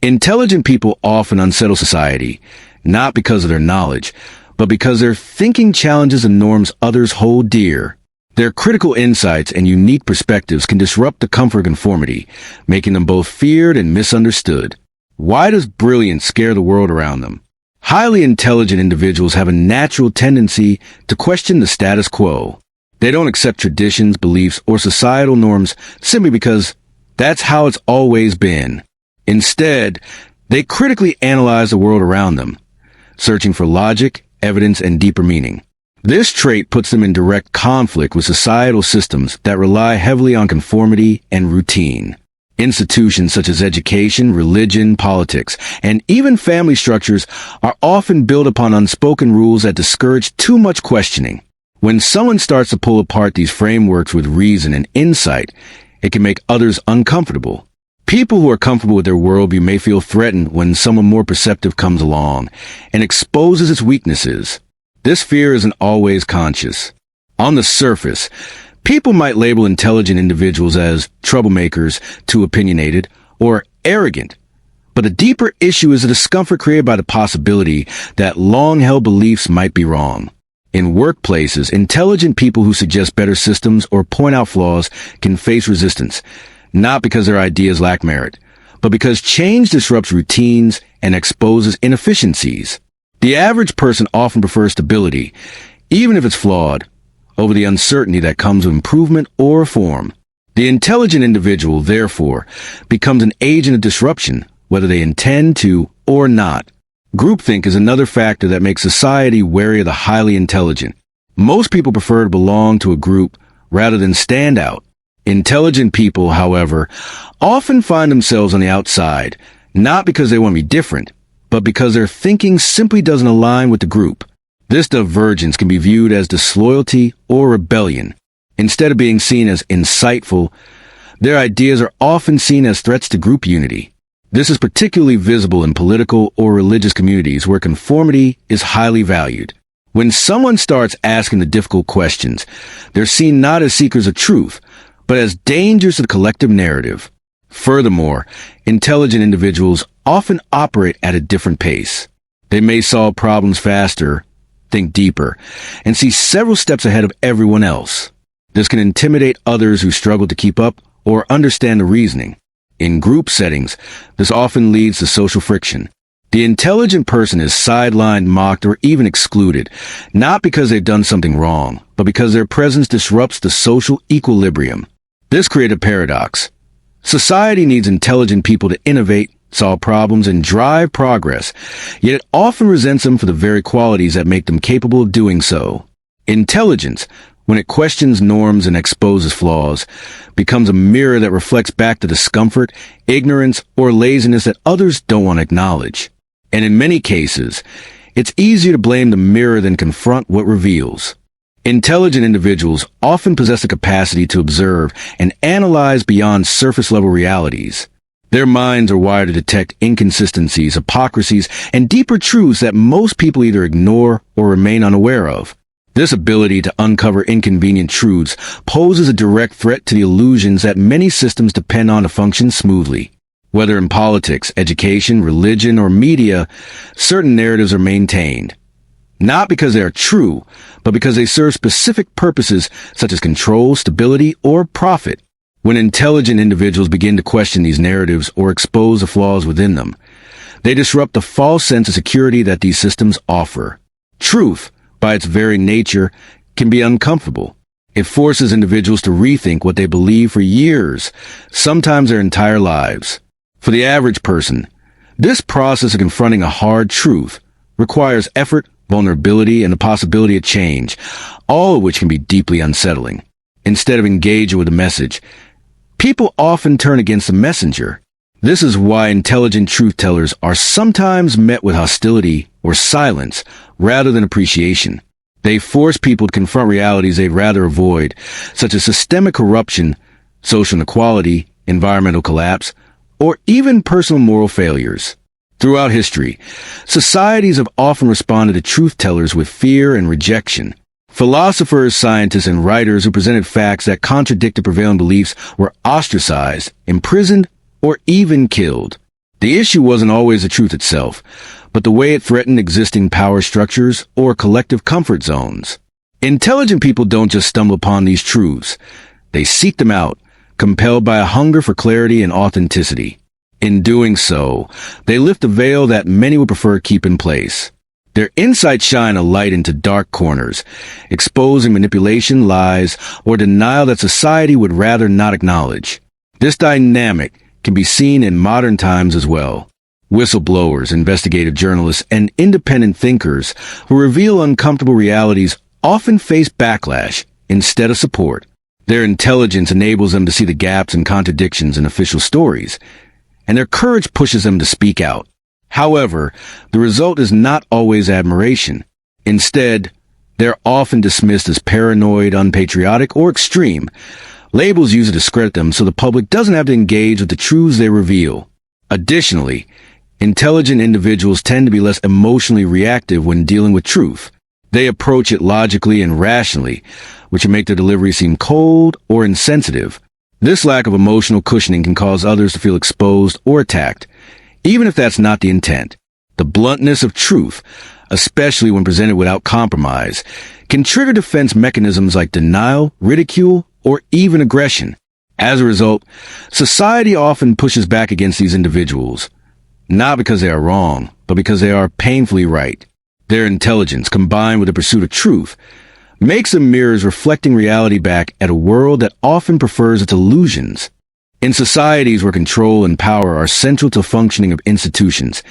Intelligent people often unsettle society, not because of their knowledge, but because their thinking challenges the norms others hold dear. Their critical insights and unique perspectives can disrupt the comfort of conformity, making them both feared and misunderstood. Why does brilliance scare the world around them? Highly intelligent individuals have a natural tendency to question the status quo. They don't accept traditions, beliefs, or societal norms simply because that's how it's always been. Instead, they critically analyze the world around them, searching for logic, evidence, and deeper meaning. This trait puts them in direct conflict with societal systems that rely heavily on conformity and routine. Institutions such as education, religion, politics, and even family structures are often built upon unspoken rules that discourage too much questioning. When someone starts to pull apart these frameworks with reason and insight, it can make others uncomfortable. People who are comfortable with their worldview may feel threatened when someone more perceptive comes along and exposes its weaknesses. This fear isn't always conscious. On the surface, people might label intelligent individuals as troublemakers, too opinionated, or arrogant. But the deeper issue is the discomfort created by the possibility that long-held beliefs might be wrong. In workplaces, intelligent people who suggest better systems or point out flaws can face resistance, not because their ideas lack merit, but because change disrupts routines and exposes inefficiencies. The average person often prefers stability, even if it's flawed, over the uncertainty that comes with improvement or reform. The intelligent individual, therefore, becomes an agent of disruption, whether they intend to or not. Groupthink is another factor that makes society wary of the highly intelligent. Most people prefer to belong to a group rather than stand out. Intelligent people, however, often find themselves on the outside, not because they want to be different, but because their thinking simply doesn't align with the group. This divergence can be viewed as disloyalty or rebellion. Instead of being seen as insightful, their ideas are often seen as threats to group unity. This is particularly visible in political or religious communities where conformity is highly valued. When someone starts asking the difficult questions, they're seen not as seekers of truth, but as dangers to the collective narrative. Furthermore, intelligent individuals often operate at a different pace. They may solve problems faster, think deeper, and see several steps ahead of everyone else. This can intimidate others who struggle to keep up or understand the reasoning. In group settings, this often leads to social friction. The intelligent person is sidelined, mocked, or even excluded, not because they've done something wrong, but because their presence disrupts the social equilibrium. This creates a paradox. Society needs intelligent people to innovate, solve problems, and drive progress, yet it often resents them for the very qualities that make them capable of doing so. Intelligence, when it questions norms and exposes flaws, becomes a mirror that reflects back the discomfort, ignorance, or laziness that others don't want to acknowledge. And in many cases, it's easier to blame the mirror than confront what reveals. Intelligent individuals often possess the capacity to observe and analyze beyond surface-level realities. Their minds are wired to detect inconsistencies, hypocrisies, and deeper truths that most people either ignore or remain unaware of. This ability to uncover inconvenient truths poses a direct threat to the illusions that many systems depend on to function smoothly. Whether in politics, education, religion, or media, certain narratives are maintained. Not because they are true, but because they serve specific purposes such as control, stability, or profit. When intelligent individuals begin to question these narratives or expose the flaws within them, they disrupt the false sense of security that these systems offer. Truth, by its very nature, can be uncomfortable. It forces individuals to rethink what they believe for years, sometimes their entire lives. For the average person, this process of confronting a hard truth requires effort, vulnerability, and the possibility of change, all of which can be deeply unsettling. Instead of engaging with the message, people often turn against the messenger. This is why intelligent truth-tellers are sometimes met with hostility or silence rather than appreciation. They force people to confront realities they'd rather avoid, such as systemic corruption, social inequality, environmental collapse, or even personal moral failures. Throughout history, societies have often responded to truth-tellers with fear and rejection. Philosophers, scientists, and writers who presented facts that contradicted prevailing beliefs were ostracized, imprisoned, or even killed. The issue wasn't always the truth itself, but the way it threatened existing power structures or collective comfort zones. Intelligent people don't just stumble upon these truths. They seek them out, compelled by a hunger for clarity and authenticity. In doing so, they lift a veil that many would prefer to keep in place. Their insights shine a light into dark corners, exposing manipulation, lies, or denial that society would rather not acknowledge. This dynamic can be seen in modern times as well. Whistleblowers, investigative journalists, and independent thinkers who reveal uncomfortable realities often face backlash instead of support. Their intelligence enables them to see the gaps and contradictions in official stories, and their courage pushes them to speak out. However, the result is not always admiration. Instead, they're often dismissed as paranoid, unpatriotic, or extreme, labels used to discredit them so the public doesn't have to engage with the truths they reveal. Additionally, intelligent individuals tend to be less emotionally reactive when dealing with truth. They approach it logically and rationally, which can make their delivery seem cold or insensitive. This lack of emotional cushioning can cause others to feel exposed or attacked, even if that's not the intent. The bluntness of truth, especially when presented without compromise, can trigger defense mechanisms like denial, ridicule, or even aggression. As a result, society often pushes back against these individuals, not because they are wrong, but because they are painfully right. Their intelligence, combined with the pursuit of truth, makes them mirrors reflecting reality back at a world that often prefers its illusions. In societies where control and power are central to functioning of institutions,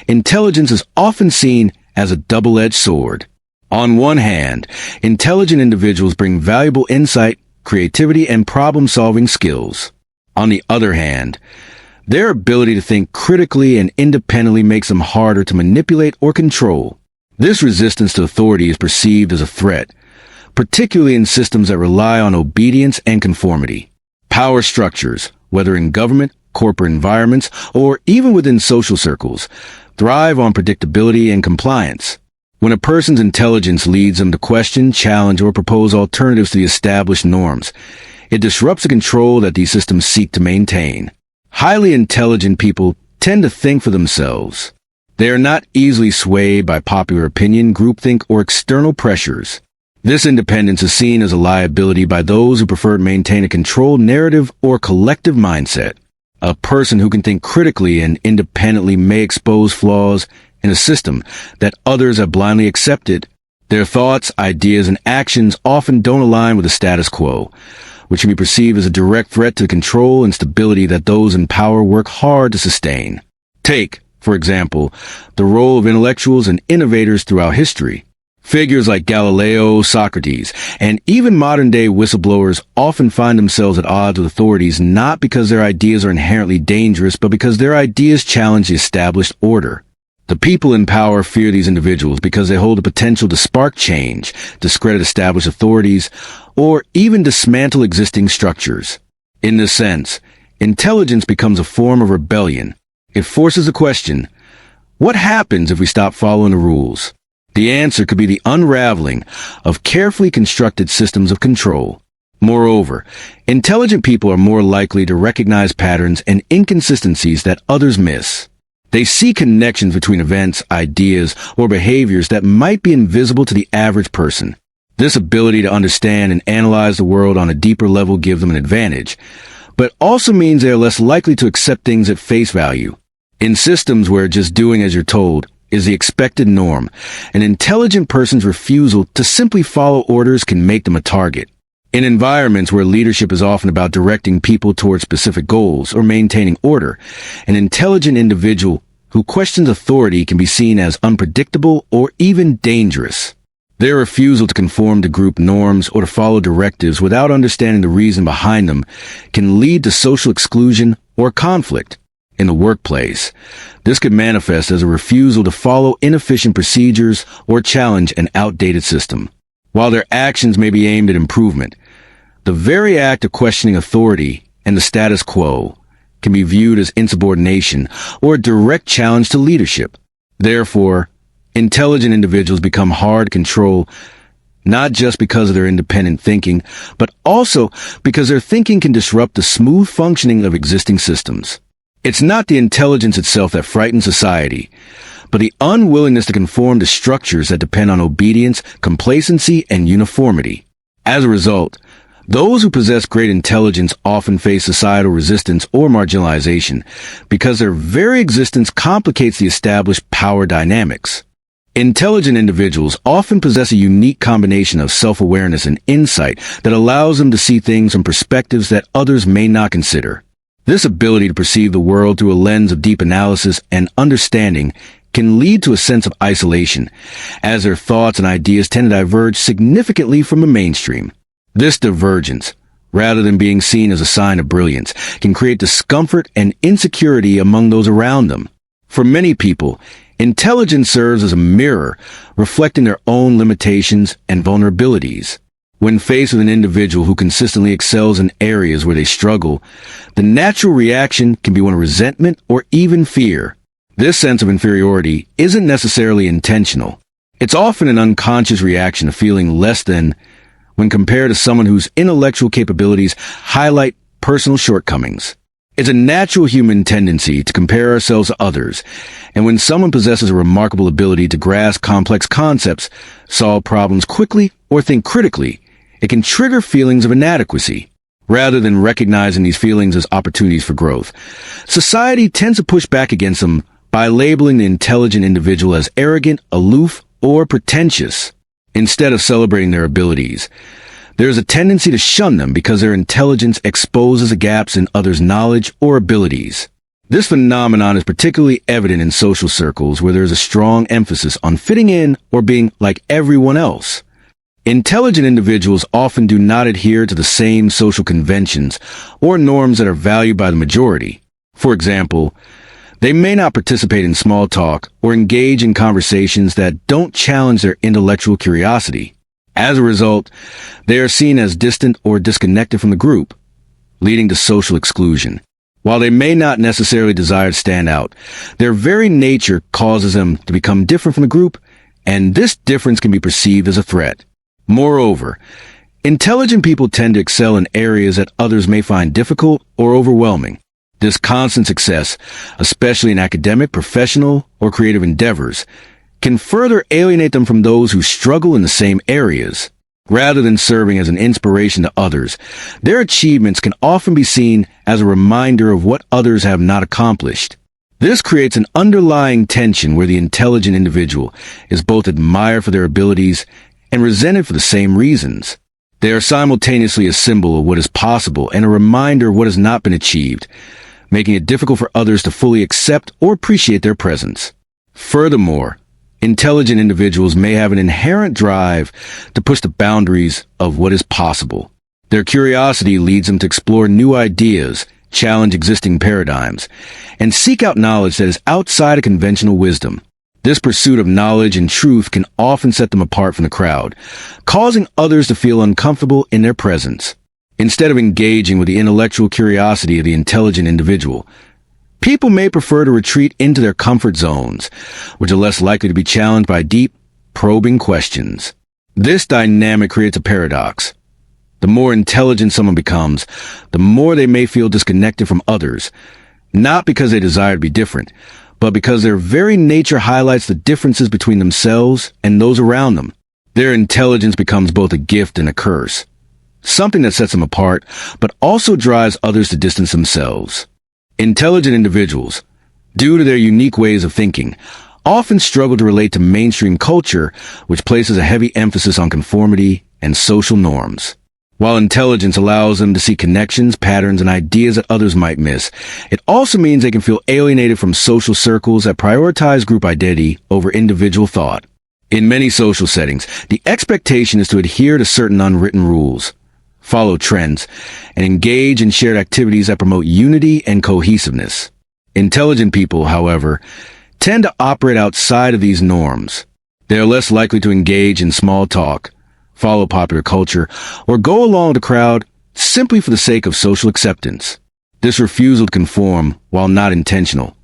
intelligence is often seen as a double-edged sword. On one hand, intelligent individuals bring valuable insight, creativity, and problem-solving skills. On the other hand, their ability to think critically and independently makes them harder to manipulate or control. This resistance to authority is perceived as a threat, particularly in systems that rely on obedience and conformity. Power structures, whether in government, corporate environments, or even within social circles, thrive on predictability and compliance. When a person's intelligence leads them to question, challenge, or propose alternatives to the established norms, it disrupts the control that these systems seek to maintain. Highly intelligent people tend to think for themselves. They are not easily swayed by popular opinion, groupthink, or external pressures. This independence is seen as a liability by those who prefer to maintain a controlled narrative or collective mindset. A person who can think critically and independently may expose flaws in a system that others have blindly accepted. Their thoughts, ideas, and actions often don't align with the status quo, which can be perceived as a direct threat to the control and stability that those in power work hard to sustain. Take, for example, the role of intellectuals and innovators throughout history. Figures like Galileo, Socrates, and even modern-day whistleblowers often find themselves at odds with authorities not because their ideas are inherently dangerous, but because their ideas challenge the established order. The people in power fear these individuals because they hold the potential to spark change, discredit established authorities, or even dismantle existing structures. In this sense, intelligence becomes a form of rebellion. It forces the question, what happens if we stop following the rules? The answer could be the unraveling of carefully constructed systems of control. Moreover, intelligent people are more likely to recognize patterns and inconsistencies that others miss. They see connections between events, ideas, or behaviors that might be invisible to the average person. This ability to understand and analyze the world on a deeper level gives them an advantage, but also means they are less likely to accept things at face value. In systems where just doing as you're told is the expected norm, an intelligent person's refusal to simply follow orders can make them a target. In environments where leadership is often about directing people towards specific goals or maintaining order, an intelligent individual who questions authority can be seen as unpredictable or even dangerous. Their refusal to conform to group norms or to follow directives without understanding the reason behind them can lead to social exclusion or conflict. In the workplace, this could manifest as a refusal to follow inefficient procedures or challenge an outdated system. While their actions may be aimed at improvement, the very act of questioning authority and the status quo can be viewed as insubordination or a direct challenge to leadership. Therefore, intelligent individuals become hard to control, not just because of their independent thinking, but also because their thinking can disrupt the smooth functioning of existing systems. It's not the intelligence itself that frightens society, but the unwillingness to conform to structures that depend on obedience, complacency, and uniformity. As a result, those who possess great intelligence often face societal resistance or marginalization because their very existence complicates the established power dynamics. Intelligent individuals often possess a unique combination of self-awareness and insight that allows them to see things from perspectives that others may not consider. This ability to perceive the world through a lens of deep analysis and understanding can lead to a sense of isolation, as their thoughts and ideas tend to diverge significantly from the mainstream. This divergence, rather than being seen as a sign of brilliance, can create discomfort and insecurity among those around them. For many people, intelligence serves as a mirror, reflecting their own limitations and vulnerabilities. When faced with an individual who consistently excels in areas where they struggle, the natural reaction can be one of resentment or even fear. This sense of inferiority isn't necessarily intentional. It's often an unconscious reaction of feeling less than when compared to someone whose intellectual capabilities highlight personal shortcomings. It's a natural human tendency to compare ourselves to others, and when someone possesses a remarkable ability to grasp complex concepts, solve problems quickly, or think critically, it can trigger feelings of inadequacy. Rather than recognizing these feelings as opportunities for growth, society tends to push back against them by labeling the intelligent individual as arrogant, aloof, or pretentious. Instead of celebrating their abilities, there is a tendency to shun them because their intelligence exposes the gaps in others' knowledge or abilities. This phenomenon is particularly evident in social circles where there is a strong emphasis on fitting in or being like everyone else. Intelligent individuals often do not adhere to the same social conventions or norms that are valued by the majority. For example, they may not participate in small talk or engage in conversations that don't challenge their intellectual curiosity. As a result, they are seen as distant or disconnected from the group, leading to social exclusion. While they may not necessarily desire to stand out, their very nature causes them to become different from the group, and this difference can be perceived as a threat. Moreover, intelligent people tend to excel in areas that others may find difficult or overwhelming. This constant success, especially in academic, professional, or creative endeavors, can further alienate them from those who struggle in the same areas. Rather than serving as an inspiration to others, their achievements can often be seen as a reminder of what others have not accomplished. This creates an underlying tension where the intelligent individual is both admired for their abilities and resented for the same reasons. They are simultaneously a symbol of what is possible and a reminder of what has not been achieved, making it difficult for others to fully accept or appreciate their presence. Furthermore, intelligent individuals may have an inherent drive to push the boundaries of what is possible. Their curiosity leads them to explore new ideas, challenge existing paradigms, and seek out knowledge that is outside of conventional wisdom. This pursuit of knowledge and truth can often set them apart from the crowd, causing others to feel uncomfortable in their presence. Instead of engaging with the intellectual curiosity of the intelligent individual, people may prefer to retreat into their comfort zones, which are less likely to be challenged by deep, probing questions. This dynamic creates a paradox. The more intelligent someone becomes, the more they may feel disconnected from others, not because they desire to be different, but because their very nature highlights the differences between themselves and those around them. Their intelligence becomes both a gift and a curse, something that sets them apart, but also drives others to distance themselves. Intelligent individuals, due to their unique ways of thinking, often struggle to relate to mainstream culture, which places a heavy emphasis on conformity and social norms. While intelligence allows them to see connections, patterns, and ideas that others might miss, it also means they can feel alienated from social circles that prioritize group identity over individual thought. In many social settings, the expectation is to adhere to certain unwritten rules, follow trends, and engage in shared activities that promote unity and cohesiveness. Intelligent people, however, tend to operate outside of these norms. They are less likely to engage in small talk, follow popular culture, or go along with the crowd simply for the sake of social acceptance. This refusal to conform, while not intentional,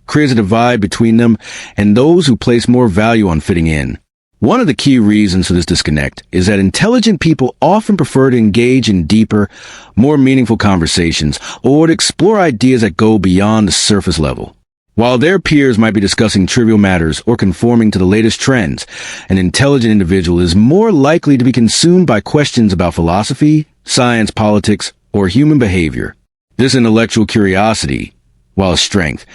creates a divide between them and those who place more value on fitting in. One of the key reasons for this disconnect is that intelligent people often prefer to engage in deeper, more meaningful conversations or to explore ideas that go beyond the surface level. While their peers might be discussing trivial matters or conforming to the latest trends, an intelligent individual is more likely to be consumed by questions about philosophy, science, politics, or human behavior. This intellectual curiosity, while a strength,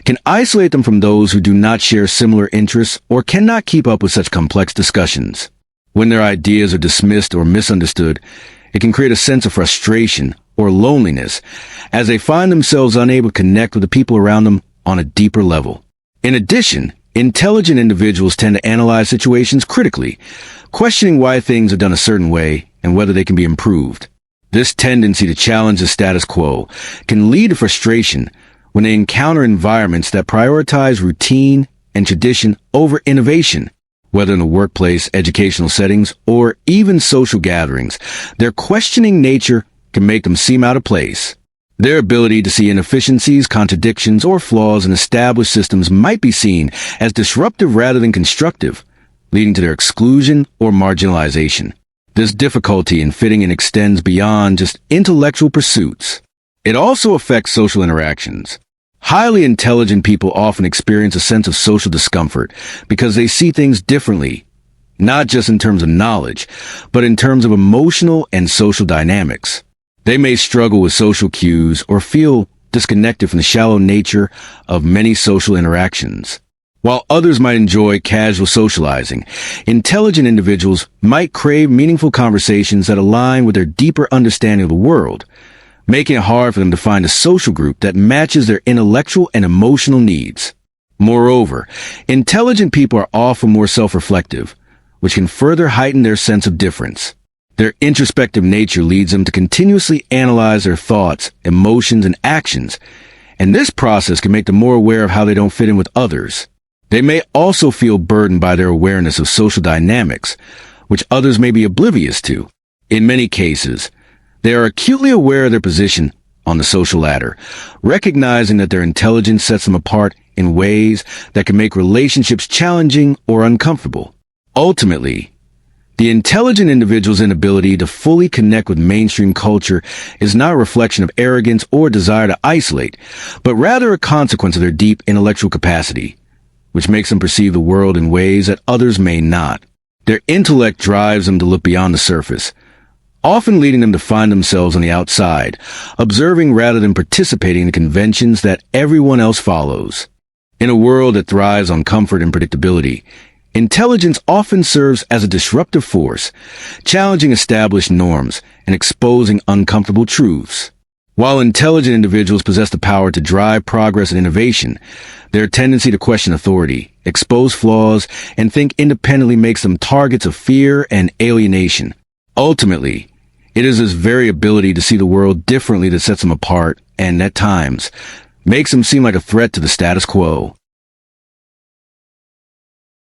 can isolate them from those who do not share similar interests or cannot keep up with such complex discussions. When their ideas are dismissed or misunderstood, it can create a sense of frustration or loneliness as they find themselves unable to connect with the people around them on a deeper level. In addition, intelligent individuals tend to analyze situations critically, questioning why things are done a certain way and whether they can be improved. This tendency to challenge the status quo can lead to frustration when they encounter environments that prioritize routine and tradition over innovation. Whether in the workplace, educational settings, or even social gatherings, their questioning nature can make them seem out of place. Their ability to see inefficiencies, contradictions, or flaws in established systems might be seen as disruptive rather than constructive, leading to their exclusion or marginalization. This difficulty in fitting in extends beyond just intellectual pursuits. It also affects social interactions. Highly intelligent people often experience a sense of social discomfort because they see things differently, not just in terms of knowledge, but in terms of emotional and social dynamics. They may struggle with social cues or feel disconnected from the shallow nature of many social interactions. While others might enjoy casual socializing, intelligent individuals might crave meaningful conversations that align with their deeper understanding of the world, making it hard for them to find a social group that matches their intellectual and emotional needs. Moreover, intelligent people are often more self-reflective, which can further heighten their sense of difference. Their introspective nature leads them to continuously analyze their thoughts, emotions, and actions, and this process can make them more aware of how they don't fit in with others. They may also feel burdened by their awareness of social dynamics, which others may be oblivious to. In many cases, they are acutely aware of their position on the social ladder, recognizing that their intelligence sets them apart in ways that can make relationships challenging or uncomfortable. Ultimately, the intelligent individual's inability to fully connect with mainstream culture is not a reflection of arrogance or desire to isolate, but rather a consequence of their deep intellectual capacity, which makes them perceive the world in ways that others may not. Their intellect drives them to look beyond the surface, often leading them to find themselves on the outside, observing rather than participating in the conventions that everyone else follows. In a world that thrives on comfort and predictability, intelligence often serves as a disruptive force, challenging established norms and exposing uncomfortable truths. While intelligent individuals possess the power to drive progress and innovation, their tendency to question authority, expose flaws, and think independently makes them targets of fear and alienation. Ultimately, it is this very ability to see the world differently that sets them apart and, at times, makes them seem like a threat to the status quo.